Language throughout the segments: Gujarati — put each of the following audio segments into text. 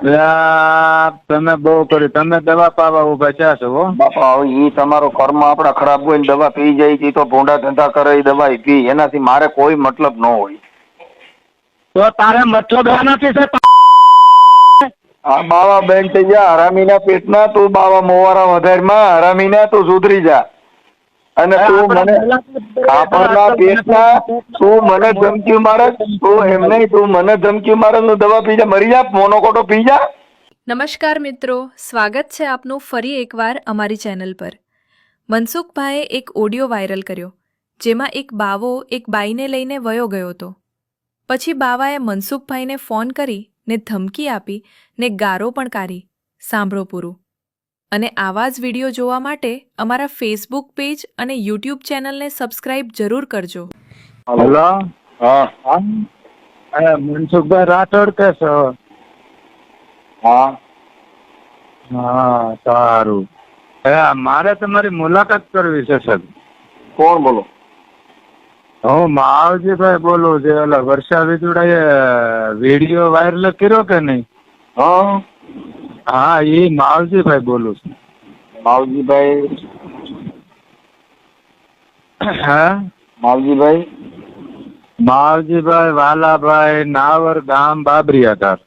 તમે બહુ કર્યું. તમે દવા પાવા ઉભા થયા છો હો બાપા. હવે ઈ તમારો કર્મ આપડા ખરાબ હોય ને દવા પી જાય છે તો ભોંડા ધંધા કરે એ દવા પી, એનાથી મારે કોઈ મતલબ ન હોય. તો તારે મતલબ એ નથી છે. આ બાવા બેન થઈ જા હરામીના પેટના, તું બાવા મોવારા વધારમાં હરામીના, તું સુધરી જા. અને તું મને કાપડના પેટના, તું મને ધમકી મારે, તું એમ નહીં, તું મને ધમકી મારે, નું દવા પી જા, મરી જા, મોનોકોટો પી જા. નમસ્કાર મિત્રો, સ્વાગત છે આપનું ફરી એકવાર અમારી ચેનલ પર. મનસુખભાઈએ એક ઓડિયો વાયરલ કર્યો, જેમાં એક બાવો એક બાઈને લઈને વયો ગયો હતો. પછી બાવાએ મનસુખભાઈને ફોન કરી ને ધમકી આપી ને ગારો પણ કાઢી. સાંભળો પૂરું. અને આવા જ વિડીયો જોવા માટે અમારા ફેસબુક પેજ અને યુટ્યુબ ચેનલને સબસ્ક્રાઇબ જરૂર કરજો. હેલો. હા મનસુખભાઈ રાઠોડ કે છો? હા હા, સારું. મારે તમારી મુલાકાત કરવી છે સર. કોણ બોલો? હું માવજીભાઈ બોલું છું. ઓલા વર્ષા વિજુડાએ વિડીયો વાયરલ કર્યો કે નહીં? હા હા, એ માવજીભાઈ બોલું છું. માવજીભાઈ? હા, માવજીભાઈ? માવજીભાઈ વાલાભાઈ, નાવર ગામ, બાબરિયાધાર.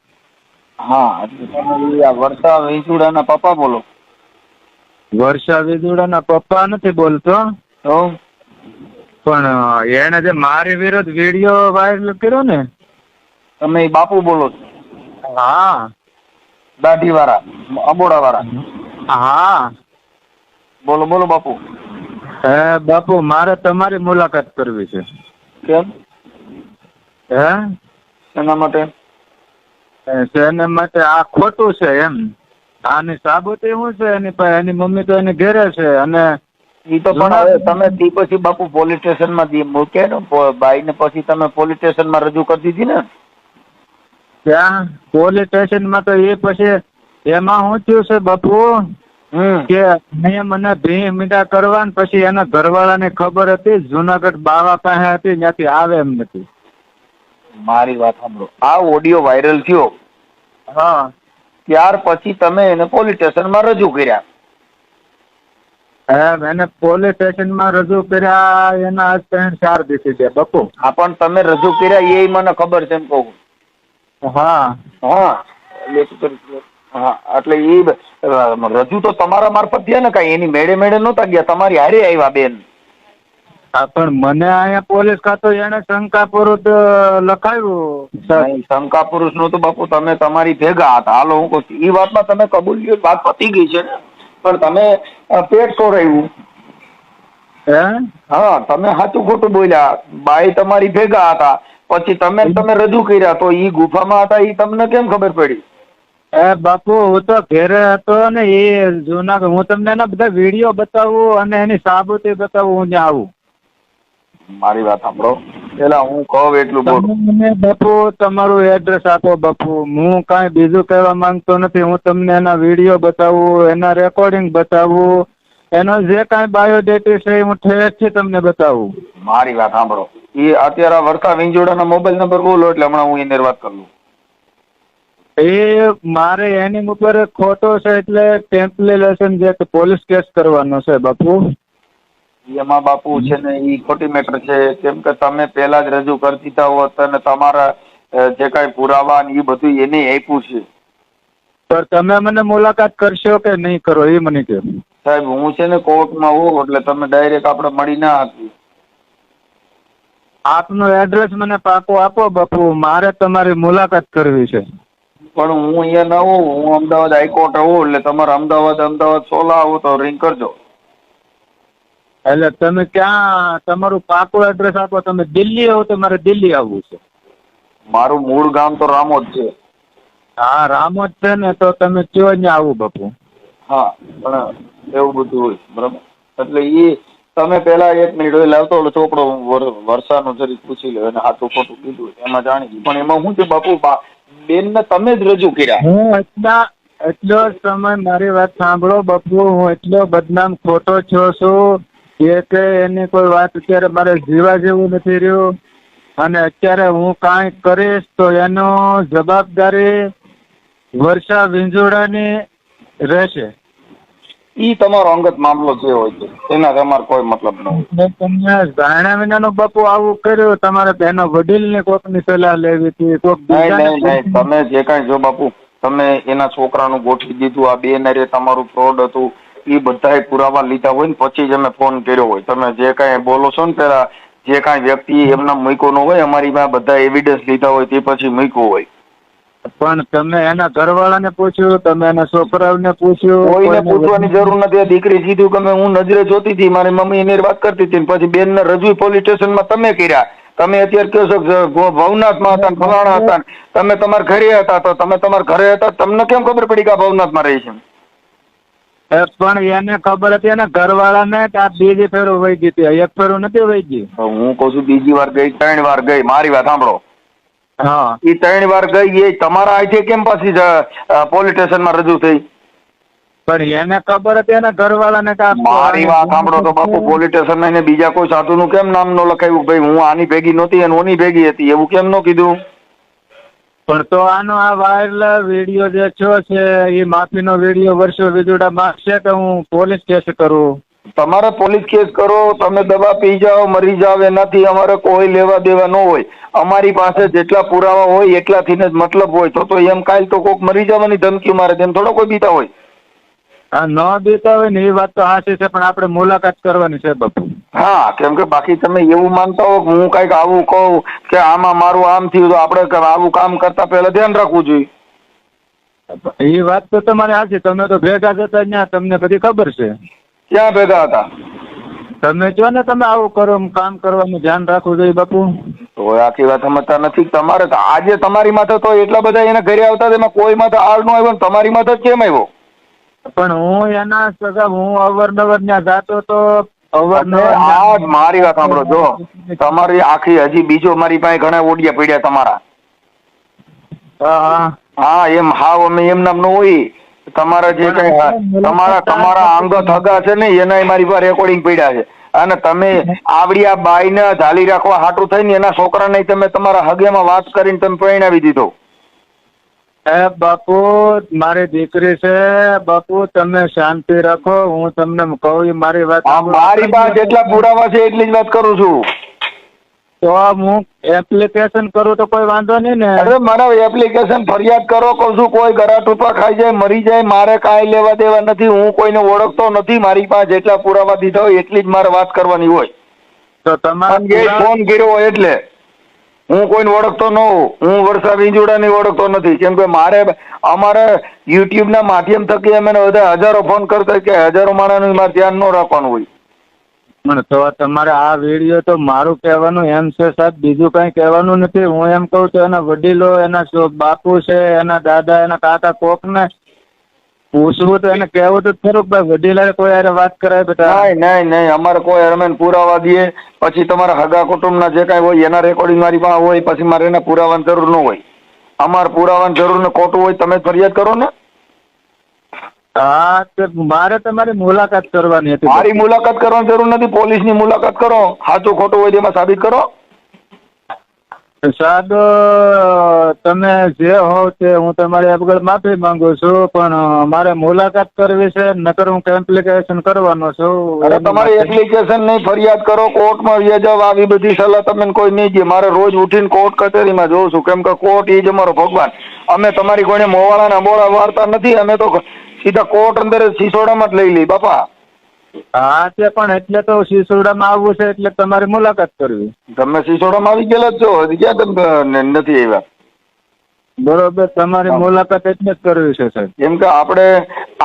હા, એટલે તમે આ વર્ષા વેચુડાના પપ્પા બોલો? વર્ષા વિજુડાના પપ્પા નથી બોલતો, તો પણ એને જે મારી વિરુદ્ધ વિડીયો વાયરલ કર્યો ને, તમે બાપુ બોલો છો? હા. દાઢી વાળા, અબોડા વાળા? હા. બોલો બોલો બાપુ. બાપુ, મારે તમારી મુલાકાત કરવી છે. કેમ? હે? એના માટે? એના માટે આ ખોટું છે એમ. આની સાબુતી શું છે એની પાસે? એની મમ્મી તો એને ઘેરે છે. અને ઈ તો પણ હવે તમે તી પછી બાપુ પોલીસ સ્ટેશનમાં મૂકે ને બાઈ ને, પછી તમે પોલીસ સ્ટેશનમાં રજૂ કરી દીધી ને? ત્યાં પોલીસ સ્ટેશનમાં તો એ પછી એમાં શું થયું છે બાપુ કે મેં મને 2 મીઠા કરવા ને પછી એના ઘરવાળાને ખબર હતી, જુનાગઢ બાવા પાસે હતી, ત્યાંથી આવે એમ નથી. મારી વાત સાંભળો. આ ઓડિયો વાયરલ થયો, હા, ત્યાર પછી તમે એને પોલીસ સ્ટેશનમાં રજૂ કર્યા? એને પોલીસ સ્ટેશનમાં રજૂ કર્યા એના 3-4 દિવસ છે બાપુ. હા, પણ તમે રજૂ કર્યા એ મને ખબર છે એમ કહું. હા હા, હા, એટલે એ રજૂ તો તમારા મારફત થયા ને? કઈ એની મેળે મેળે નહોતા ગયા, તમારી હારે આવ્યા બેન. હા, પણ મને અહીંયા પોલીસ ખાતો એને શંકાપુરુષ લખાયું. શંકા પુરુષ નું તો બાપુ તમે તમારી ભેગા હતા. હાલો, હું કહું એ વાતમાં તમે કબૂલ્યો, વાત પતી ગઈ છે ને. પણ તમે પેટ સોરાયું. હા, તમે સાચું ખોટું બોલ્યા. બાઈ તમારી ભેગા હતા, પછી તમે રજૂ કર્યા, તો ઈ ગુફામાં હતા ઈ તમને કેમ ખબર પડી? બાપુ, હું તો ઘેરે હતો ને, એ જુનાગઢ. હું તમને એના બધા વિડીયો બતાવું અને એની સાબુતી બતાવું, હું ત્યાં આવું. મારી વાત સાંભળો, પેલા હું કહું એટલું બોલું. મને બાપુ તમારું એડ્રેસ આપો બાપુ. હું કાંઈ બીજું કહેવા માંગતો નથી. હું તમને એના વિડીયો બતાવું, એના રેકોર્ડિંગ બતાવું, એનો જે કાંઈ બાયોડેટા છે હું ઠેરથી તમને બતાવું. મારી વાત સાંભળો, એ અત્યારે વર્ષા વિંજોડાના મોબાઈલ નંબર બોલો, એટલે હમણાં હું એની વાત કરું. એ મારે એની ઉપર ખોટો છે, એટલે ટેમ્પલેશન જે પોલીસ કેસ કરવાનો છે બાપુ. એમાં બાપુ છે ને એ ખોટી મેટર છે, કેમ કે તમે પેલા જ રજૂ કરી દીધા હોત અને તમારા જે કાંઈ પુરાવા ને એ બધું એને આપ્યું છે. પણ તમે મને મુલાકાત કરશો કે નહીં કરો એ મને કહો સાહેબ. હું છે ને કોર્ટમાં હોઉં એટલે તમે ડાયરેક્ટ આપણે મળી ના આપી. આપનું એડ્રેસ મને પાકું આપો બાપુ. મારે તમારી મુલાકાત કરવી છે. પણ હું અહીંયા ના હોઉં, હું અમદાવાદ હાઈકોર્ટ હોઉં, એટલે તમારે અમદાવાદ સોલા આવો તો રિંગ કરજો. એટલે તમે ક્યાં તમારું પાકું એડ્રેસ આપો? તમે દિલ્હી આવો તો મારે દિલ્હી આવવું છે. મારું મૂળ ગામ તો રામોદ છે. હા, રામોદ છે ને, તો તમે કયો અહીંયા આવું બાપુ. હા, પણ એવું બધું હોય બરાબર. એટલે એ તમે પેલા 1 મિનિટ હોય લાવતો એટલે ચોપડો વર્ષાનું જરીક પૂછી લે, અને સાચું ખોટું કીધું એમાં જાણી ગયું. પણ એમાં શું છે બાપુ, બેન ને તમે જ રજૂ કર્યા. હું એટલો સમય મારી વાત સાંભળો બાપુ, હું એટલો બદનામ ખોટો થયો છું કે એની કોઈ વાત અત્યારે મારે જીવા જેવું નથી રહ્યું. અને અત્યારે હું કાંઈ કરીશ તો એનો જવાબદારી વર્ષા વિંજોડાની રહેશે. ઈ તમારો અંગત મામલો જે હોય છે એના તમારે કોઈ મતલબ ન હોય. ને તમે જાણ્યા વિનાનો બાપુ આવું કર્યું, તમારે એના વડીલને કોકની સલાહ લેવી હતી, કોક નહીં તમે જે કાંઈ જો બાપુ તમે એના છોકરાનું ગોઠવી દીધું, આ બે ને તમારું ફ્રોડ હતું, એ બધાય પુરાવા લીધા હોય ને પછી જ અમે ફોન કર્યો હોય. તમે જે કાંઈ બોલો છો ને પેલા જે કાંઈ વ્યક્તિ એમના મૂક્યો ન હોય, અમારી પાસે બધા એવિડન્સ લીધા હોય તે પછી મૂક્યો હોય. પણ તમે એના ઘરવાળાને પૂછ્યું, તમે એના છોકરાઓને પૂછ્યું? કોઈને પૂછવાની જરૂર નથી. આ દીકરી કીધું કે હું નજરે જોતી હતી, મારી મમ્મી એની વાત કરતી હતી, પછી બેન ને રજૂ પોલીસ સ્ટેશનમાં તમે કર્યા. તમે અત્યારે કહો છો ભવનાથમાં હતા, ફલાણા હતા, તમે તમારા ઘરે હતા, તો તમે તમારા ઘરે હતા, તમને કેમ ખબર પડી કે આ ભવનાથમાં રહી છે? પણ એને ખબર હતી એના ઘરવાળાને કે આ બીજી ફેરો વહી ગઈ હતી, એક ફેરો નથી વહી ગઈ. હું કઉ છું બીજી વાર ગઈ, 3 વાર ગઈ. મારી વાત સાંભળો. હા, એ 3 વાર ગઈ, એ તમારા અહીંથી કેમ પાછી પોલીસ સ્ટેશનમાં રજૂ થઈ? પણ એને ખબર હતી એના ઘરવાળાને કે મારી વાત સાંભળો તો બાપુ, પોલીસ સ્ટેશન એને બીજા કોઈ સાધુનું કેમ નામ ન લખાયું? ભાઈ હું આની ભેગી નહોતી અને ઓની ભેગી હતી, એવું કેમ ન કીધું? પણ તો આનો આ વાયરલ વિડીયો જે છો છે એ માફીનો વિડીયો વર્ષો વિજોડા માંગશે કે હું પોલીસ કેસ કરું? તમારે પોલીસ કેસ કરો, તમે દવા પી જાઓ, મરી જાવ, એનાથી અમારે કોઈ લેવા દેવા ન હોય. અમારી પાસે જેટલા પુરાવા હોય એટલાથી જ મતલબ હોય. તો એમ કાલ તો કોક મરી જવાની ધમકી મારે, તેમ થોડો કોઈ બીતા હોય. હા, ન દેતા હોય ને એ વાત તો સાચી છે, પણ આપણે મુલાકાત કરવાની છે બાપુ. હા, કેમ કે બાકી તમે એવું માનતા હો કે હું કઈક આવું કહું કે આમાં મારું આમ થયું, તો આપણે આવું કામ કરતા પહેલા ધ્યાન રાખવું જોઈએ. એ વાત તો તમારી સાચી. તમે તો ભેગા જતા ત્યાં, તમને બધી ખબર છે. ક્યાં ભેગા હતા? તમે કહો ને તમે આવું કરો, કામ કરવાનું ધ્યાન રાખવું જોઈએ બાપુ. તો આખી વાત સમજતા નથી. તમારે તો આજે તમારી માથે તો એટલા બધા એના ઘરે આવતા, એમાં કોઈ માથે આળ નો આવ્યો, તમારી માથે કેમ આવ્યો? પણ હું એના સગા, હું અવારનવાર ત્યાં જાતો તો અવારનવાર. મારી વાત સાંભળો, જો તમારી આખી હજી બીજો મારી પાસે ઘણા ઓડિયા પડ્યા તમારા. હા, એમ હાવ અમે એમ નામ નો હોય. તમારા જે કઈ તમારા અંગત હગા છે ને એના મારી પાસે રેકોર્ડિંગ પડ્યા છે. અને તમે આવડી આ બાઈને ઝાલી રાખવા હાટું થઈને એના છોકરાને તમે તમારા હગેમાં વાત કરીને તમે પરણાવી દીધો. બાપુ મારી દીકરી છે બાપુ, તમે શાંતિ રાખો. હું તમને કહું મારી વાત. મારી પાસે જેટલા પુરાવા છે એટલી જ વાત કરું છું. તો હું એપ્લિકેશન કરું તો કોઈ વાંધો નહીં ને? અરે મારા એપ્લિકેશન ફરિયાદ કરો, કહું છું કોઈ ગળા ટૂંપા ખાઈ જાય, મરી જાય, મારે કાંઈ લેવા દેવા નથી. હું કોઈને ઓળખતો નથી. મારી પાસે જેટલા પુરાવા દીધા હોય એટલી જ મારે વાત કરવાની હોય. તો તમારે ફોન કર્યો હોય એટલે હું કોઈને ઓળખતો ન હોઉં. હું વર્ષા વિંજોડાને ઓળખતો નથી. કેમ કે અમારે યુટ્યુબ ના માધ્યમ થકી અમે બધા હજારો ફોન કરતા કે હજારો માણસનું મારે ધ્યાન ન રાખવાનું હોય. તો તમારે આ વિડીયો તો મારું કહેવાનું એમ છે સાહેબ, બીજું કઈ કહેવાનું નથી. હું એમ કહું છું એના વડીલો, એના બાપુ છે, એના દાદા, એના કાકા, કોક ને પૂછવું તો એને કહેવું તો ખરું ભાઈ વડીલા કોઈ યારે વાત કરાય બેટા? નહીં, અમારે કોઈ અરમેન પુરાવા દે પછી તમારા હગા કુટુંબના જે કાંઈ હોય એના રેકોર્ડિંગ મારી પાસે હોય, પછી મારે એના પુરાવાની જરૂર ન હોય. અમારે પુરાવાની જરૂર ને ખોટું હોય તમે ફરિયાદ કરો ને. હા, મારે તમારી મુલાકાત કરવાની હતી. મારી મુલાકાત કરવાની જરૂર નથી, પોલીસની મુલાકાત કરો. સાચું ખોટું હોય તેમાં સાબિત કરો. સાહેબ તમે જે હોવ તે હું તમારી આગળ માફી માંગુ છું, પણ મારે મુલાકાત કરવી છે, નકર હું એપ્લિકેશન કરવાનો છું. અરે તમારી એપ્લિકેશન નહીં, ફરિયાદ કરો, કોર્ટમાં વ્યા જાવ. આવી બધી સલાહ તમે કોઈ નહીં દે. મારે રોજ ઉઠીને કોર્ટ કચેરીમાં જોઉં છું. કેમ કે કોર્ટ એ જ અમારો ભગવાન. અમે તમારી કોઈને મોવાળાના બોળા વાળતા નથી. અમે તો સીધા કોર્ટ અંદર સિસોડામાં જ લઈ લઈ બાપા. હા, તે પણ એટલે તો સિસોડામાં આવવું છે, એટલે તમારી મુલાકાત કરવી. તમે સિસોડામાં આવી ગયેલા જ છો, હજી ક્યાં તમે નથી આવ્યા? બરોબર, તમારી મુલાકાત એટલે જ કરવી છે સાહેબ. કેમ કે આપણે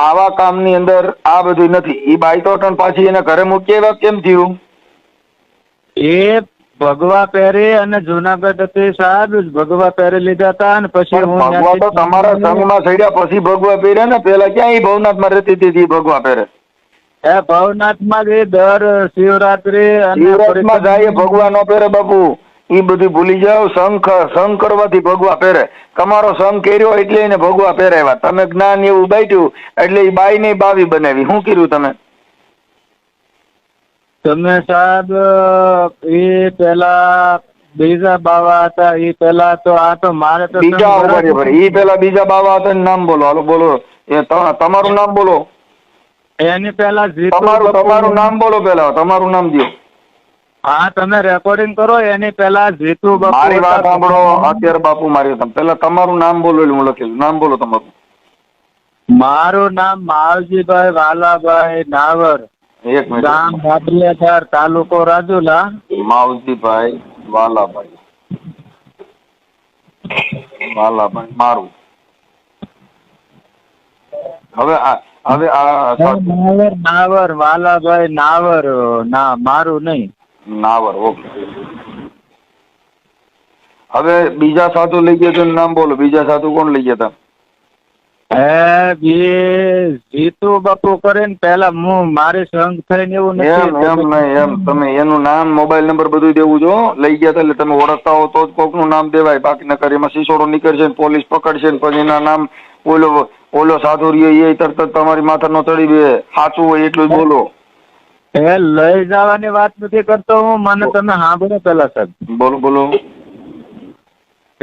આવા કામની અંદર આ બધું નથી. એ બાઈ તો પાછી એના ઘરે મૂકી આવ્યા કેમ થયું? એ ભગવા પહેરી અને જુનાગઢ હતી સાહેબ, ભગવા પહેરી લીધા હતા અને પછી ભગવા તો તમારા સંઘમાં સડ્યા પછી ભગવા પહેરે ને. પેલા ક્યાં એ ભવનાથમાં રહેતી હતી ભગવા પહેરે? એ ભવનાથમાં જ દર શિવરાત્રીમાં જાય ભગવા નો પહેરે બાપુ. એ બધું ભૂલી જાવ. સંઘ કરવાથી ભગવા પહેરે. તમારો સંઘ કર્યો એટલે એને ભગવા પહેરાવ્યા. તમે જ્ઞાન એવું બાટ્યું એટલે એ બાઈ ને બાવી બનાવી. શું કર્યું તમે? તમે સાહેબ એ પેલા બીજા બાવા હતા ઈ પેલા તો આ તો મારે તો બીજા બરાબર ઈ પેલા બીજા બાવા હતા એનું નામ બોલો. હાલો બોલો. એ તમારું નામ બોલો. એની પેલા તમારું નામ બોલો પેલા. તમારું નામ દો. હા તમે રેકોર્ડિંગ કરો. એની પેલા જીતુ બાપુ. મારી વાત સાંભળો અત્યારે બાપુ. મારી પેલા તમારું નામ બોલો એટલે હું લખેલું. નામ બોલો તમારું. મારું નામ માવજીભાઈ વાલાભાઈ નાવર, એક મિનિટ. ગામ બાબરિયાધાર, તાલુકો રાજુલા. માવજીભાઈ વાલાભાઈ મારું. હવે નાવર વાલાભાઈ નાવર. ના મારું નહીં, નાવર. ઓકે. હવે બીજા સાધુ લઈ ગયા તો નામ બોલો. બીજા સાધુ કોણ લઈ ગયા હતા? જીતુ બાપુ કરીને પેલા હું મારી સંગ થઈને એવું નથી. એમ નહીં. એમ તમે એનું નામ, મોબાઈલ નંબર બધું દેવું જો. લઈ ગયા હતા એટલે તમે ઓળખતા હો તો જ કોકનું નામ દેવાય. બાકી નકર એમાં સિસોડો નીકળશે ને પોલીસ પકડશે ને પછી એના નામ ઓલો સાધુ રહ્યો એ તરત તમારી માથા નો ચડી બે. સાચું હોય એટલું જ બોલો. એ લઈ જવાની વાત નથી કરતો હું. મને તમે સાંભળો પેલા સાહેબ. બોલો બોલો. એ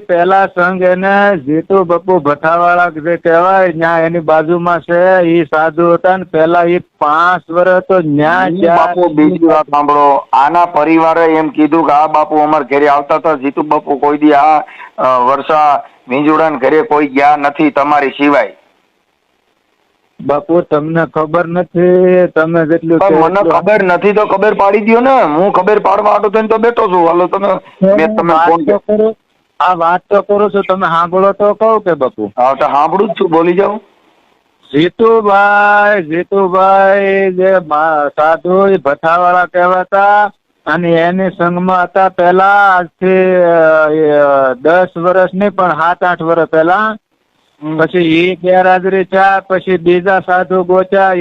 પેલા સંઘ એને જીતુ બાપુ ભઠ્ઠાવાળા જે કહેવાય ત્યાં એની બાજુમાં છે. એ સાધુ હતા ને પેલા એ 5 વર્ષ તો ન્યા. બાપુ બીજી વાત સાંભળો. આના પરિવારે એમ કીધું કે આ બાપુ અમારા ઘરે આવતા હતા. જીતુ બાપુ કોઈ દી આ વર્ષા મીંજુડા ઘરે કોઈ ગયા નથી તમારી સિવાય. બાપુ તમને ખબર નથી. તમે જેટલું મને ખબર નથી તો ખબર પાડી દો ને. હું ખબર પાડવા આટો થઈને તો બેઠો છું. હાલો તમે ફોન કરો. આ વાત તો કરું છું, તમે સાંભળો તો કહું કે બાપુ. હા તો સાંભળું જ છું. બોલી જાઓ. જીતુભાઈ જે સાધુ ભઠ્ઠાવાળા કહેવાતા અને એની સંઘમાં હતા પેલા. આજથી 10 વર્ષ નહીં પણ 7-8 વર્ષ પહેલા. પછી એ ગેરહાજરી થયા. પછી બીજા સાધુ ગોચ્યા.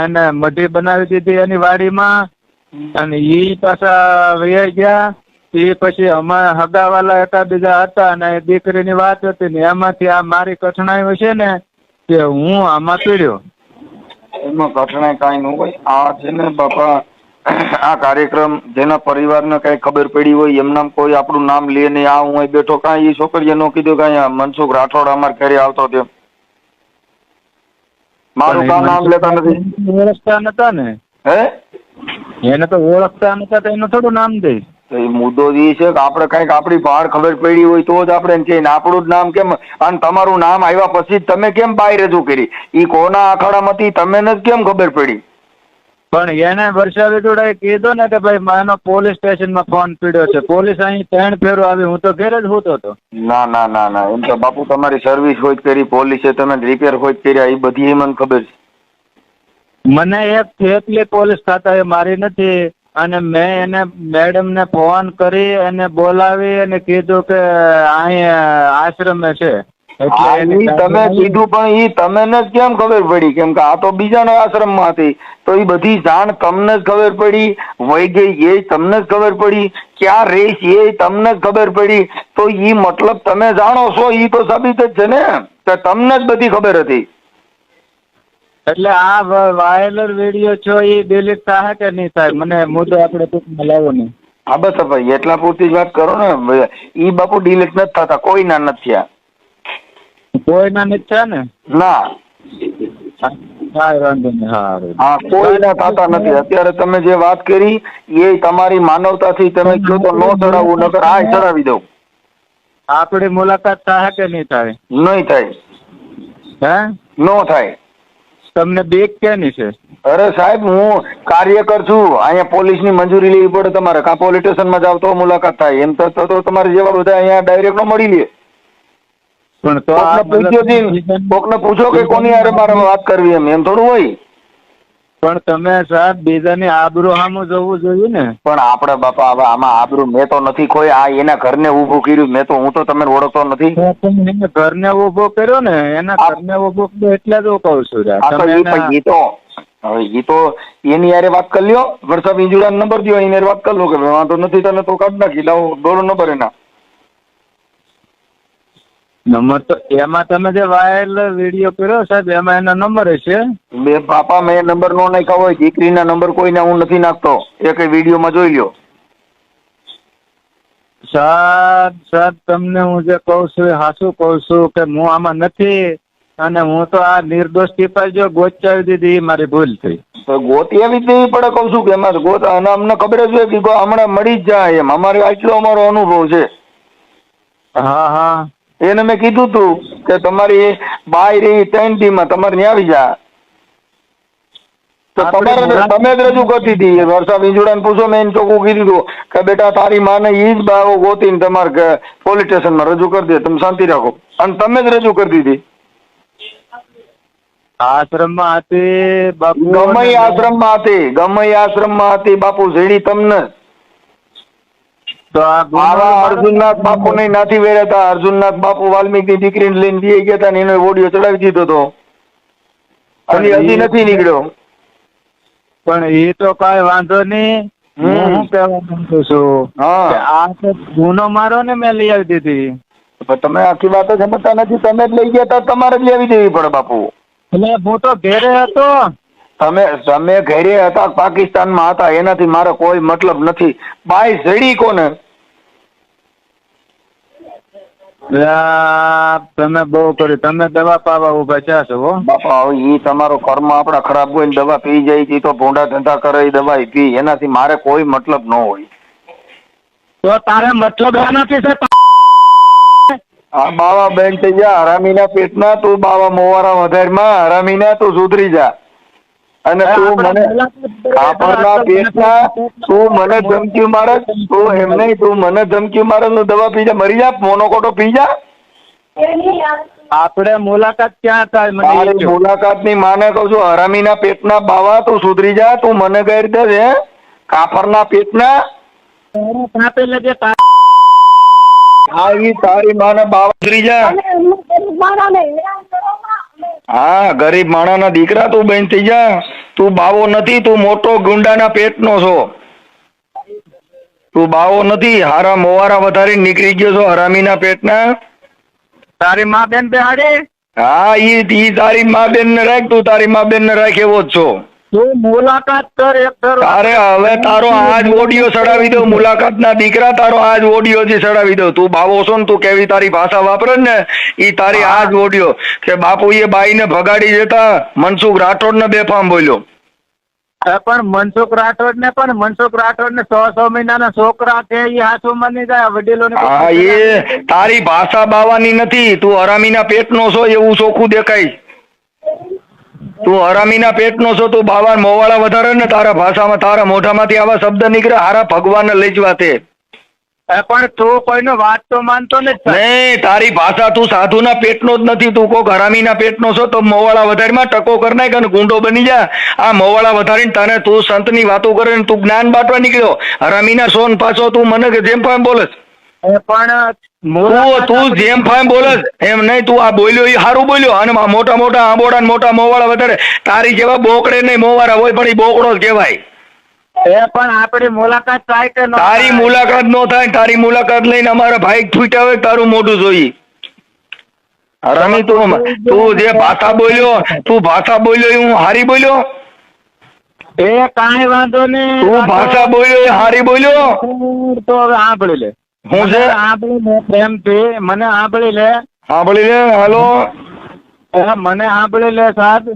એને મઢી બનાવી દીધી એની વાડીમાં અને એ પાછા વહી ગયા. એ પછી અમારા હગાવાલા એકાબીજા હતા અને દીકરીની વાત હતી ને એમાંથી આ મારી કઠણાઈ હશે ને કે હું આમાં પીડ્યો. એમાં કઠણાઈ કાંઈ ન હોય. આ છે ને બાપા આ કાર્યક્રમ જેના પરિવારને કઈ ખબર પડી હોય એમના કોઈ આપણું નામ લે નહીં. આ હું બેઠો કાંઈ એ છોકરીએ નો કીધું કે મનસુખ રાઠોડ અમારે ઘરે આવતો તેમ. મારું કામ નામ લેતા નથી. ઓળખતા નતા ને. એને તો ઓળખતા નતા તો એનું થોડું નામ દે. એ મુદ્દો એ છે કે આપણે કઈક આપણી બહાર ખબર પડી હોય તો જ આપણે કહીએ. આપણું જ નામ કેમ અને તમારું નામ આવ્યા પછી તમે કેમ બહાર રજૂ કરી? એ કોના આખાડામાંથી તમને જ કેમ ખબર પડી? પણ એને વર્ષા વિટુડાએ કીધું ને કે ભાઈ એનો પોલીસ સ્ટેશનમાં ફોન પીડ્યો છે. પોલીસ અહીં 3 ફેરો આવી. હું તો ઘેર જ હોતો હતો. ના ના ના ના. એમ તો બાપુ તમારી સર્વિસ હોય કરી, પોલીસે તમે રિપેર હોય કર્યા એ બધી મને ખબર છે. મને એક થેપલી પોલીસ ખાતાએ મારી નથી અને મેં એને મેડમ ને ફોન કરી અને બોલાવી અને કીધું કે અહીં આશ્રમે છે. તમે કીધું પણ ઈ તમને જ કેમ ખબર પડી? કેમ કે આ તો બીજાના આશ્રમમાં હતી તો એ બધી જાણ તમને જ ખબર પડી. વહી ગઈ એ તમને જ ખબર પડી. ક્યાં રહીશ એ તમને જ ખબર પડી. તો ઈ મતલબ તમે જાણો છો ઈ તો સાબિત જ છે ને કે તમને જ બધી ખબર હતી. એટલે આ વાયરલ વિડીયો છો એ ડિલીટ થાય કે નહીં થાય? મને મુદ્દો આપણે ટૂંકમાં લાવો નહીં. હા બસ ભાઈ એટલા પૂરતી જ વાત કરો ને. ઈ બાપુ ડિલીટ નથી થતા. કોઈના નથી થયા. કોઈના નથી થયા ને? ના. હા કોઈના થતા નથી. અત્યારે તમે જે વાત કરી એ તમારી માનવતાથી તમે કહો તો નો ચડાવવું, નકર આ ચડાવી દઉં. આપણી મુલાકાત થાય કે નહીં થાય? નહીં થાય. હે? નો થાય. તમને બીક કેની છે? અરે સાહેબ હું કાર્યકર છું. અહીંયા પોલીસની મંજૂરી લેવી પડે તમારે. કાં પોલીસ સ્ટેશનમાં જાવ તો મુલાકાત થાય. એમ તો તમારે જેવા બધા અહીંયા ડાયરેક્ટ નો મળી લે. પણ તો કોકને પૂછો કે કોની હારે મારે વાત કરવી એમ થોડું હોય. પણ તમે સાહેબ બીજાની આબરૂ સામું જોવું જોઈએ ને. પણ આપણે બાપા હવે આમાં આબરૂ મેં તો નથી ખોઈ. આ એના ઘરને ઉભું કર્યું. હું તો તમને ઓળખતો નથી. ઘરને ઉભો કર્યો ને એના ઘરને ઉભો કર્યો એટલે જ હું કઉ છું. હવે એ તો એની યારે વાત કરી લ્યો. વર્ષા મીંજુડા નંબર દો. એની વાત કરી લો કે વાંધો નથી તને તો કાઢ નાખી લાવો દોરો નંબર એના. નંબર તો એમાં તમે જે વાયરલ વિડીયો કર્યો સાહેબ એમાં એના નંબર હશે. બે બાપા મેં નંબર નો નાખ્યા હોય. દીકરીના નંબર કોઈને હું નથી નાખતો. એ કઈ વિડીયોમાં જોઈ લ્યો. સાહેબ તમને હું જે કહું છું એ હાચું કહું છું કે હું આમાં નથી, અને હું તો આ નિર્દોષ ટીપાઈ જો ગોચાવી દીધી એ મારી ભૂલ થઈ. તો ગોતી આવી જ દેવી પડે કહું છું કે એમાં ગોત, અને અમને ખબર જ હોય કે હમણાં મળી જ જાય એમ, અમારે આટલો અમારો અનુભવ છે. હા હા એને મેં કીધું તું કે તમારી બાય રહી 3 દી તમારે ત્યાં આવી જા, તો તમારે તમે જ રજૂ કરતી હતી. વર્ષા વિંજોડાને પૂછો, મેં એને ચોખ્ખું કીધું હતું કે બેટા તારી માને ઈ જ બાવો ગોતીને તમારે પોલીસ સ્ટેશનમાં રજૂ કરી દે, તમે શાંતિ રાખો. અને તમે જ રજૂ કરી દીધી. આશ્રમમાં હતી બાપુ, ગમે ઈ આશ્રમમાં હતી, ગમે ઈ આશ્રમમાં હતી બાપુ, જેડી તમને. તો આવા અર્જુનનાથ બાપુ ને નાથી વેર્યા હતા. અર્જુનનાથ બાપુ વાલ્મીકી દીકરીને લઈને દઈ ગયા હતા ને એનો ઓડિયો ચડાવી દીધો હતો, અને હજી નથી નીકળ્યો. પણ એ તો કઈ વાંધો નહીં. હું કહેવા માંગુ છું કે આ તો ગુનો મારો ને મેં લઈ આવી દીધી. તમે આખી વાત સમજતા નથી. તમે જ લઈ ગયા હતા, તમારે જ લેવી દેવી પડે બાપુ. એટલે હું તો ઘેરે હતો. તમે ઘરે હતા, પાકિસ્તાનમાં હતા, એનાથી મારો કોઈ મતલબ નથી. બાઈ જડી કોને? તમે બહુ કર્યું, તમે દવા પાવા ઉભા થયા છો હો બાપા. હવે ઈ તમારો કર્મ આપડા ખરાબ હોય ને દવા પી જાય છે, તો ભોંડા ધંધા કરે દવા પી, એનાથી મારે કોઈ મતલબ ન હોય. તો તારે મતલબ એનાથી છે. આ બાવા બેન થઈ જા હરામીના પેટના, તું બાવા મોવારા વધારમાં હરામીના, તું સુધરી જા. અને તું મને કાપડના પેટના, તું મને ધમકી મારે, તું એમ નહીં, તું મને ધમકી મારે, તું દવા પી જા, મરી જા, મોનોકોટો પી જા. આપણે મુલાકાત ક્યાં થાય? મારી મુલાકાત ની માને કહું છું, હરામીના પેટના બાવા, તું સુધરી જા. તું મને કઈ રીતે છે કાપડના પેટના? કાપી લેજે. આવી તારી માને બાવા સુધરી જા. હા, ગરીબ માણાના દીકરા તું બેન થઈ જા. તું બાવો નથી, તું મોટો ગુંડાના પેટનો છો. તું બાવો નથી, હારા મોવારા વધારીને નીકળી ગયો છો હરામીના પેટના. તારી મા બેન બેહાડી? હા, ઈ તારી મા બેન ને રાખ, તું તારી મા બેન ને રાખ એવો જ છો. તું મુલાકાત કર એક દર. તારે હવે તારો આજ ઓડિયો ચડાવી દો, મુલાકાતના દીકરા, તારો આજ ઓડિયો થી ચડાવી દો. તું બાવો છો ને, તું કેવી તારી ભાષા વાપરે ને, ઈ તારી આજ ઓડિયો કે બાપુએ બાઈ ને ભગાડી જતા મનસુખ રાઠોડ ને બેફામ બોલ્યો. પણ મનસુખ રાઠોડ ને 100 મહિનાના છોકરા છે, એ હાથું માની જાય વડીલો ને. હા, એ તારી ભાષા બાવાની નથી. તું હરામીના પેટનો છો એવું ચોખ્ખું દેખાય. તું હરામીના પેટનો છો, તું બાવા મોવાળા વધારે ને, તારા ભાષામાં તારા મોઢામાંથી આવા શબ્દ નીકળે, હારા ભગવાનને લઈ જવા તે. પણ તું કોઈનો વાત તો માનતો નથી. નહીં, તારી ભાષા, તું સાધુના પેટનો જ નથી, તું કોક હરામીના પેટનો છો. તો મોવાળા વધારીમાં ટકો કરી નાખ અને ગુંડો બની જા. આ મોવાળા વધારીને તને તું સંતની વાતો કરે ને તું જ્ઞાન બાંટવા નીકળ્યો. હરામીના સોન પાછો તું મને જેમ ફામ બોલસ. પણ તું જેમ ફામ બોલસ એમ નહીં. તું આ બોલ્યો એ સારું બોલ્યો. અને મોટા મોટા આંબોડા મોટા મોવાળા વધારે, તારી જેવા બોકડે નહીં મોવારા હોય, પણ એ બોકડો જ કહેવાય. પણ આપણી મુલાકાત થાય કે ન? તારી મુલાકાત નો થાય. તારી મુલાકાત લઈને અમારા ભાઈ છૂટ્યા હોય તારું મોઢું જોઈ. હરામી તું જે ભાષા બોલ્યો, તું ભાષા બોલ્યો એ હું હારી બોલ્યો? એ કાંઈ વાંધો નહીં. તું ભાષા બોલ્યો એ હારી બોલ્યો? તો હવે સાંભળી લે. હું છે સાંભળી લે પ્રેમથી, મને સાંભળી લે. સાંભળી લે. હાલો, મને સાંભળી લે સાહેબ.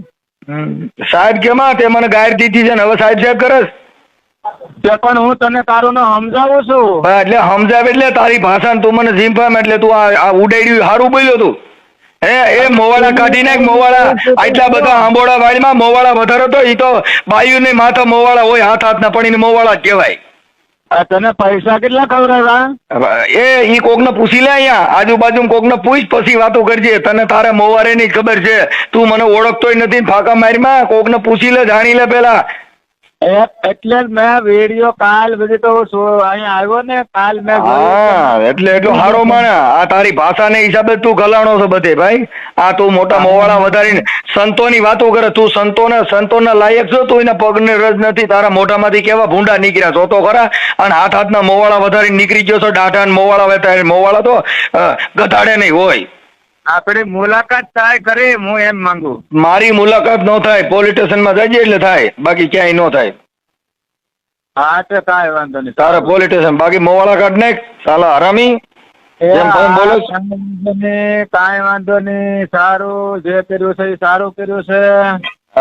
સાહેબ કેમાં તે મને ગાયર દીધી છે ને હવે સાહેબ સાહેબ કરસ? પણ હું તને તારું સમજાવું છું. એટલે સમજાવે એટલે તારી ભાષા તું મને જીમફામ, એટલે તું આ ઉડાડ્યું સારું બોલ્યો તું. એ મોવાળા કાઢી નાખ. મોવાળા આટલા બધા આંબોડા વાડીમાં મોવાળા વધારે તો, ઈ તો બાયુ ને માથા મોવાળા હોય, હાથ હાથના પડીને મોવાળા જ કહેવાય. તને પૈસા કેટલા ખવડાવ્યા? ઈ કોક ને પૂછી લે, અહીંયા આજુબાજુ કોક ને પૂછ, પછી વાતો કરજે. તને તારે મોવારે ની ખબર છે, તું મને ઓળખતોય નથી. ફાકા મારીમાં કોક ને પૂછી લે, જાણી લે પેલા. એટલે મેં વિડીયો કાલ બધી તો અહીંયા આવ્યો ને, કાલ મેં. હા, એટલે એટલો સારો માણસ. આ તારી ભાષા ને હિસાબે તું ગલાણો છો બધે ભાઈ. આ તું મોટા મોવાળા વધારીને સંતોની વાતો કરે. તું સંતોના લાયક છો? તું એના પગને રજ નથી. તારા મોઢામાંથી કેવા ભૂંડા નીકળ્યા છો તો ખરા. અને હાથના મોવાળા વધારીને નીકળી ગયો છો. ડાઢા મોવાળા વધારે. મોવાળા તો ગધાડે નહીં હોય. આપડી મુલાકાત થાય ખરી, હું એમ માંગુ. મારી મુલાકાત ન થાય, પોલીસ સ્ટેશનમાં જઈએ એટલે થાય, બાકી ક્યાંય ન થાય. હા તે કાંઈ વાંધો નહીં. તારે પોલીસ સ્ટેશન બાકી મોવાળા કાઢ નાખ સાલા હરામી. જેમ તમે બોલો છો. કાંઈ વાંધો નહીં. સારું જે કર્યું છે એ સારું કર્યું છે.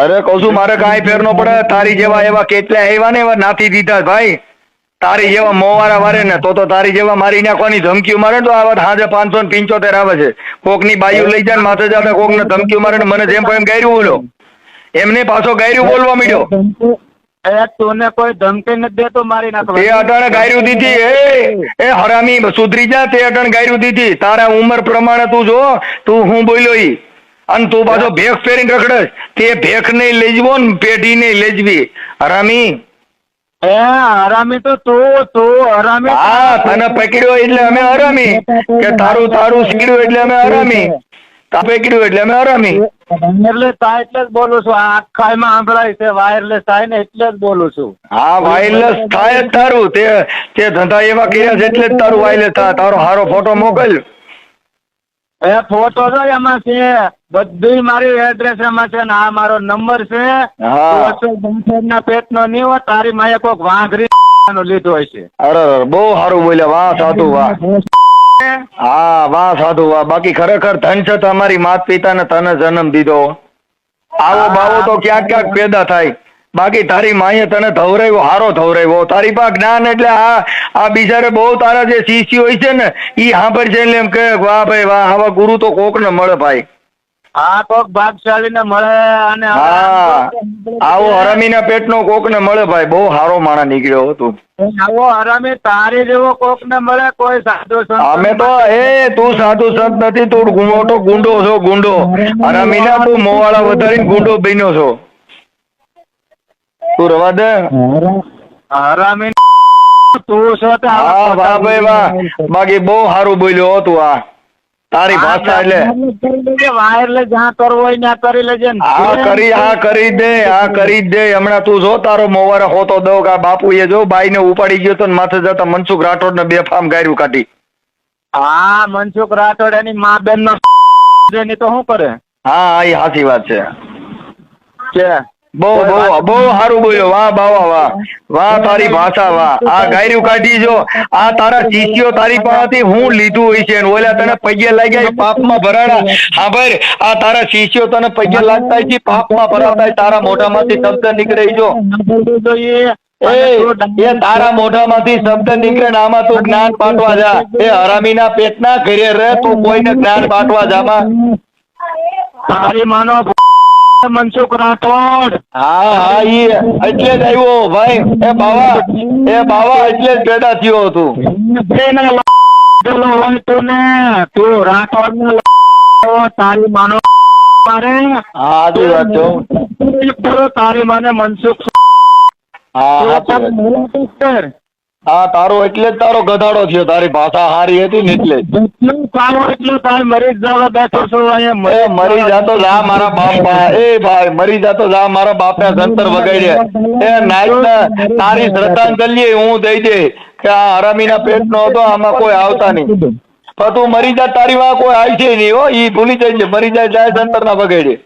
અરે કઉ છું મારે કાંઈ ફેર ન પડે. તારી જેવા એવા કેટલા આવ્યા ને એવા નાથી દીધા ભાઈ. તારી જેવા મોવારા વારે ને તો તારી જેવા મારી નાખવાની ધમકીઓ મારે તો આ વાત સાંજે 575 આવે છે. કોકની બાયું લઈ જાય ને માથે જાતે કોકને ધમકીઓ મારે ને મને જેમ એમ ગાયરું બોલો. એમને પાછો ગાયરું બોલવા માંડ્યો. તું કોઈ ધમકી નથી દેતો મારી નાખવા. તે અટાણે ગાયરું દીધી. એ હરામી સુધરી જા. તે અટાણે ગાયરું દીધી. તારા ઉંમર પ્રમાણે તું જો તું હું બોલ્યો ઈ અને તું પાછો ભેખ ફેરીને રખડે. તે ભેખ નહીં લઈ જવો ને પેઢી નહીં લઈ જવી હરામી. હરામી તો તું હરામી. હા તને પકડ્યો એટલે અમે હરામી કે તારું શીખડ્યું એટલે અમે હરામી. તા પકડ્યું એટલે અમે હરામી. વાયરલેસ થાય એટલે જ બોલું છું. આખામાં સાંભળાય છે વાયરલેસ થાય ને એટલે જ બોલું છું. હા વાયરલેસ થાય જ તારું. તે ધંધા એવા કર્યા છે એટલે જ તારું વાયરલેસ થાય. તારો હારો ફોટો મોકલ. ફોટો તો એમાં છે બધી મારી એડ્રેસ એમાં છે ને આ મારો નંબર છે. ના પેટ નો નહીં હોય. તારી માએ કોક વાંઘરી લીધો હોય છે. અરે બહુ સારું બોલ્યા. વાહ સાધુ વાહ. હા વાહ સાધુ વાહ. બાકી ખરેખર ધન છે તમારી માત પિતા ને તને જન્મ દીધો. આવો બાવો તો ક્યાંક ક્યાંક પેદા થાય. બાકી તારી માએ તને ધવરાવ્યો હારો ધવરાવ્યો. તારી પાસે જ્ઞાન એટલે આ બિચારે બહુ તારા જે શિષ્ય હોય છે ને ઈ સાંભળ છે એટલે એમ કે વાહ ભાઈ વાહ આવા ગુરુ તો કોક ને મળે ભાઈ. હા કોક ભાગશાળી ને મળે. અને હા આવો હરામી ના પેટ નો કોક ને મળે ભાઈ. બહુ સારો માણસ નીકળ્યો હતું. આવો હરામી તારી જેવો કોક ને મળે કોઈ સાધુ સંત. અમે તો તું સાધુ સંત નથી. તું મોટો ગુંડો છો ગુંડો. હરામી ના તું મોવાળા વધારીને ગુંડો બન્યો છો. તું રવા દે હરામી તું છો. હા વાહ ભાઈ વાહ. બાકી બહુ સારું બોલ્યો તું. આ તારી ભાષા એટલે વાયરલેસ જ્યાં કરવો હોય ત્યાં કરી લેજે. કરી દે. કરી જ દે હમણાં. તું જો તારો મોવારો હોતો દઉં કે બાપુ એ જો બાઈ ને ઉપાડી ગયો તો માથે જતા મનસુખ રાઠોડ ને બેફામ ગાયરું કાઢી. હા મનસુખ રાઠોડ એની મા બેન નો તો શું કરે. હા એ સાચી વાત છે. બહુ સારું બોલ્યો. વાહ બાવા વાહ. વાહ તારી ભાષા વાહ. આ ગાયરું કાઢી જો આ તારા શિષ્યો તારી પાસેથી હું લીધું હોય છે. ઓલા તને પગે લાગ્યા પાપમાં ભરાણા. હા ભાઈ આ તારા શિષ્યો તને પગે લાગતા છે પાપમાં ભરાતા. તારા મોઢામાંથી શબ્દ નીકળે જો. એ તારા મોઢામાંથી શબ્દ નીકળે ને આમાં તું જ્ઞાન બાંટવા જા. એ હરામીના પેટના ઘરે રહે તું કોઈને જ્ઞાન બાંટવા જામાં. તારી માનો મનસુખ રાઠોડ. હા ઈ એટલે જ આવ્યો ભાઈ. એ બાવા એટલે જ પેદા થયો હતું. તું રાઠોડ તારી માનો મારે. હા સાચી વાત છે. તારી માને મનસુખ. હા તારો એટલે જ તારો ગધાડો થયો. તારી ભાષા સારી હતી ને એટલે એટલું તારે મરી જ જવા બેઠો છું અહીંયા. મરી જાતો જા મારા બાપા. એ ભાઈ મરી જાતો જા મારા બાપે સંતર વગાડ્યા. એ નાઈટ તારી શ્રદ્ધાંજલિ હું દઈ દે કે આ હરામીના પેટ નો હતો આમાં કોઈ આવતા નહીં. પણ તું મરી જા તારી વાં કોઈ આવી છે નહીં. હો ઈ ભૂલી જાય. મરી જાય સંતર ના વગાડે.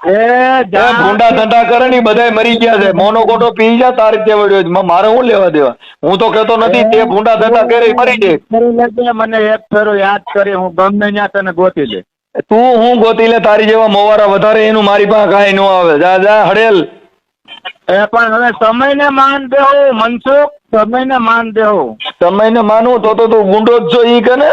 ભૂંડા ધંધા કરે ને બધા મરી ગયા છે. મોનો કોટો પી જા તારી તેવડ્યો. મારે શું લેવા દેવા. હું તો કેતો નથી. તે ભૂંડા ધંધા કરે મરી જાય. મને એક ફેરો યાદ કરી હું ગમે ત્યાં તને ગોતી લે. તું હું ગોતી લે. તારી જેવા મોવારા વધારે એનું મારી પાસે કાંઈ ન આવે. જા હડેલ. પણ હવે સમય ને માન દેવું મનસુખ. સમય ને માન દેવું. સમય ને માનવું તો તું ગુંડો જ છો ઈ કે ને.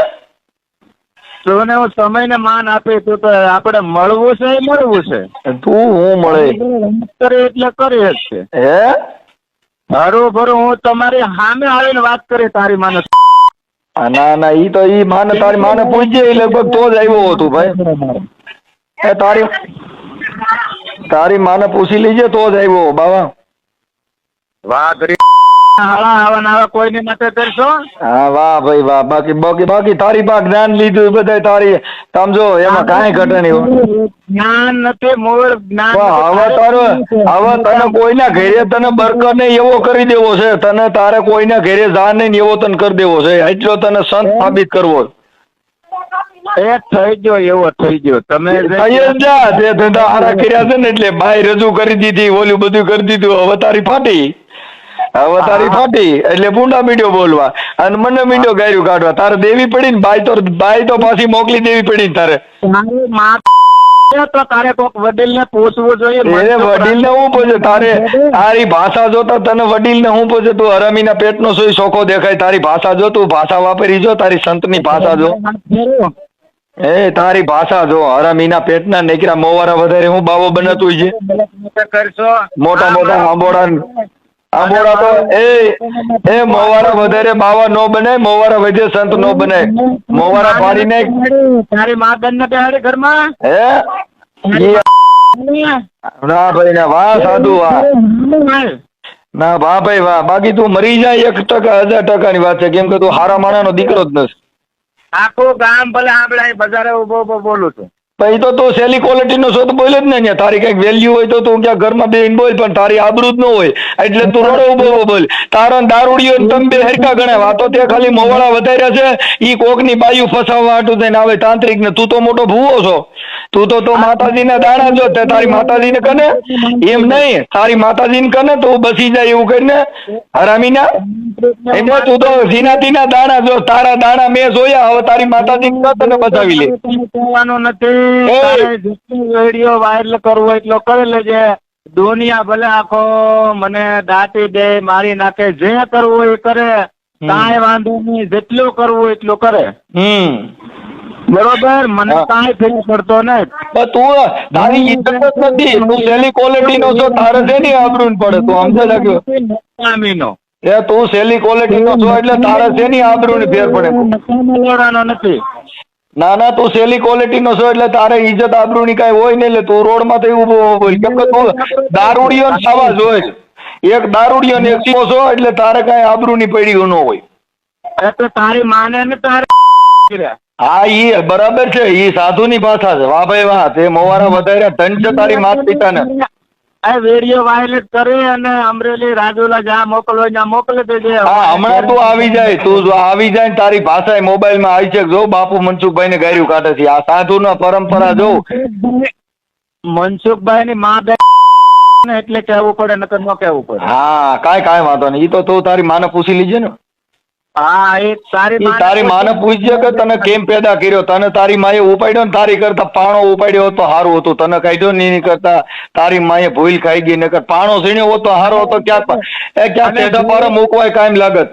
તને હું સમય ને માન આપી. તું તો આપડે મળવું છે મળવું છે. તું હું મળે કરે એટલે કરી જ છે. હરું ભરું હું તમારી સામે આવીને વાત કરી તારી માને. ના ઈ તો ઈ માને તારી માને પૂછજે. લગભગ તો જ આવ્યો હતું ભાઈ. તારી માને પૂછી લીજે તો જ આવ્યો બાવા. વાહ કરી કોઈની માટે કરશો. હા વાહ ભાઈ વાહ. બાકી તારી પાસે જ્ઞાન લીધું બધા તારી સમજો એમાં કાંઈ ઘટે નહીં. જ્ઞાન નથી મૂળ જ્ઞાન. હવે તને કોઈના ઘરે તને બરકર નહીં એવો કરી દેવો છે. તને તારે કોઈના ઘરે જા નહીં એવો તને કરી દેવો છે. એટલો તને સંત સાબિત કરવો. એ થઈ ગયો એવો થઈ ગયો. તમે થઈ જ જા. તે ધંધા હારા કર્યા છે ને એટલે બાય રજૂ કરી દીધી. ઓલું બધું કરી દીધું. હવે તારી ફાટી. હવે તારી ફાટી એટલે પૂંડા મીડિયો બોલવા અને મને મીડિયો ગાયરું કાઢવા. તારે દેવી પડી ને બાઈ તો પાછી મોકલી દેવી પડી ને તારે. તારી માં તો તારે કોક વડીલ ને પૂછવું જોઈએ. એને વડીલ ને હું પૂછે? તારી ભાષા જોતા તને વડીલ ને હું પૂછે? તું હરામીના પેટનો સોય ચોખ્ખો દેખાય. તારી ભાષા જો, તું ભાષા વાપરી જો, તારી સંતની ભાષા જો. તારી ભાષા જો. હરામીના પેટના નીકળ્યા મોવારા વધારે હું બાવો બનાતું છે. કરશો મોટા મોટા આંબોડા તો એ મોવારા વધારે બાવા નો બને, મોવારા વધે સંત નો બને. મોવારા પાડી નાખ. તારી મા બેન ને બેહાડે ઘરમાં. ના ભાઈ ના, વાહ સાધુ વાહ. ના વાહ ભાઈ વાહ. બાકી તું મરી જાય 1% 1000% વાત છે. કેમ કે તું હારા માણાનો દીકરો જ નથી. આખું ગામ ભલે આપણે બજારે ઉભો બોલું છું. પછી તો તું સેલી ક્વોલિટી નો શોધ બોલે જ ને. તારી કઈક વેલ્યુ હોય તો તું ક્યાં ઘરમાં બેહીને બોલ, પણ તારી આબરૂ જ ન હોય એટલે તું રડો ઉભો બોલ. તારા દારૂડીઓ તમે બે હરકા ગણાય. વાતો તે ખાલી મોવાળા વધાર્યા છે. ઈ કોકની બાયુ ફસાવવા હાટું થઈને આવે તાંત્રિક ને. તું તો મોટો ભૂવો છો. તું તો માતાજીના દાણા જો. તે તારી માતાજીને કને એમ નહીં, તારી માતાજીને કને તું બસી જાય એવું કરીને હરામીના. એટલે તું તો ઝીનાતીના દાણા જો. તારા દાણા મેં જોયા. હવે તારી માતાજીને તને બચાવી લે. કહેવાનું નથી. વિડીયો વાયરલ કરવો એટલો કરી લેજે. દુનિયા ભલે આખો મને દાટી દે, મારી નાખે, જે કરવું એ કરે, કાંઈ વાંધો નહીં. જેટલું કરવું એટલું કરે. બરોબર. મને કાંઈ ફેર પડતો નહીં. તું તારી ઇજ્જત જ નથી. તું સેલી ક્વોલિટી નો છો. તારે છે ને આબરૂ પડે. તું સમજે લાગ્યો? તું સેલી ક્વોલિટી નો છો એટલે તારે છે ને આબરૂ ની ફેર પડે. નથી. ના ના, તું સેલી ક્વોલિટી નો છો એટલે તારે ઇજ્જત આબરૂ ની કઈ હોય નહીં. એટલે તું રોડ માં થઈ ઉભો બોલ. કેમ કે તું દારૂડિયો થવા જોઈએ. એક દારૂડિયો ને એક છો એટલે તારે કઈ આબરૂ ની પડી ન હોય. એટલે તારી માને ને તારે. હા ઈ બરાબર છે. ઈ સાધુ ની ભાષા છે. વાહ ભાઈ વાહ. તે મોવારા વધારે ધન છે તારી માતા પિતા ને. આ વિડીયો વાયરલ કરે અને અમરેલી રાજુલા જ્યાં મોકલવો ત્યાં મોકલી દેજે. હા હમણાં તું આવી જાય. તું જો આવી જાય ને તારી ભાષા મોબાઈલ માં આવી છે. જો બાપુ મનસુખભાઈ ને ગાયરું કાઢે છે. આ સાધુ ના પરંપરા જો. મનસુખભાઈ ની મા બેન એટલે કેવું પડે, નકર ન કેવું પડે. હા કાંઈ વાંધો નહીં. ઈ તો તું તારી માને પૂછી લીજે ને. હા એ તારી માને પૂછજે કે તને કેમ પેદા કર્યો. તને તારી માએ ઉપાડ્યો ને તારી કરતા પાણો ઉપાડ્યો હોત તો સારું હતું. તને કાઢ્યો નહીં કરતા તારી માએ ભૂલ ખાઈ ગઈ. નકર પાણો સીણ્યો હોત તો સારો હતો. ક્યાં પેઢા પારે મૂકવાય કાયમ લાગત.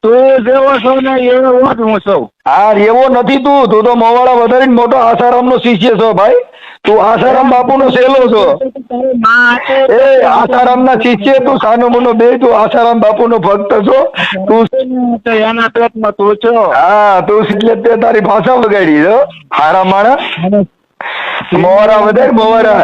તું જેવો છો ને એવો જ હું છું. હા એવો નથી તું. તું તો મોવાળા વધારીને મોટો આસારામ નો શિષ્ય છો ભાઈ. તું આસારામ બાપુ નો સેલો છો. આસારામ ના શિષ્ય તું. સાનો મુનો બે. તું આસારામ બાપુ નો ભક્ત છો. તું એના પેટમાં તું છો. હા તું એટલે તે તારી ભાષા વગાડી છો. હારા માણા મોવારા વધારે. મોવારા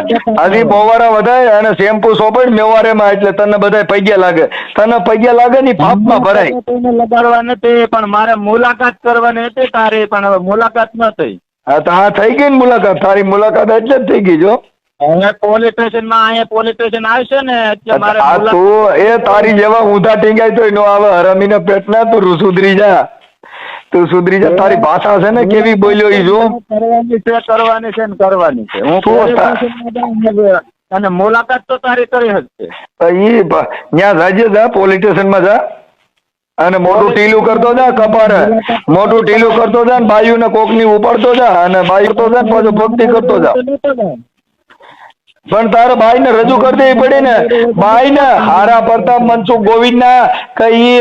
હજી મોવારા વધારે અને શેમ્પુ સોપડ મેવારે માં. એટલે તને બધા પૈગ્યા લાગે. તને પૈગ્યા લાગે ને પાપ માં ભરાય. લગાડવા નથી પણ મારે મુલાકાત કરવાની હતી તારી, પણ હવે મુલાકાત ન થઈ. હા તો હા થઈ ગઈ ને મુલાકાત. તારી મુલાકાત એટલે જ થઈ ગઈ જો. હવે પોલીસ સ્ટેશન માં અહીંયા પોલીસ સ્ટેશન આવશે ને એટલે મારે તું એ તારી જેવા ઊંધા ટીંગાય તો નો આવે. હરામીના પેટના તું સુધરી જા. તું સુધરી જા. તારી ભાષા છે ને કેવી બોલ્યો ઈ જો. કરવાની છે ને કરવાની છે. હું અને મુલાકાત તો તારી કરી શકશે. ઈ ત્યાં જાજે જા. પોલીસ સ્ટેશન માં જા અને મોટું ટીલું કરતો જા. કપારે મોટું ટીલું કરતો જા ને બાયુ ને કોક ની ઉપાડતો જા અને બાયુ તો જા પાછો ભક્તિ કરતો જા. પણ તારા ભાઈ ને રજૂ કરી દેવી પડી ને. ભાઈ ને હારા પ્રતાપ મનસુખ ગોવિંદ ના કઈ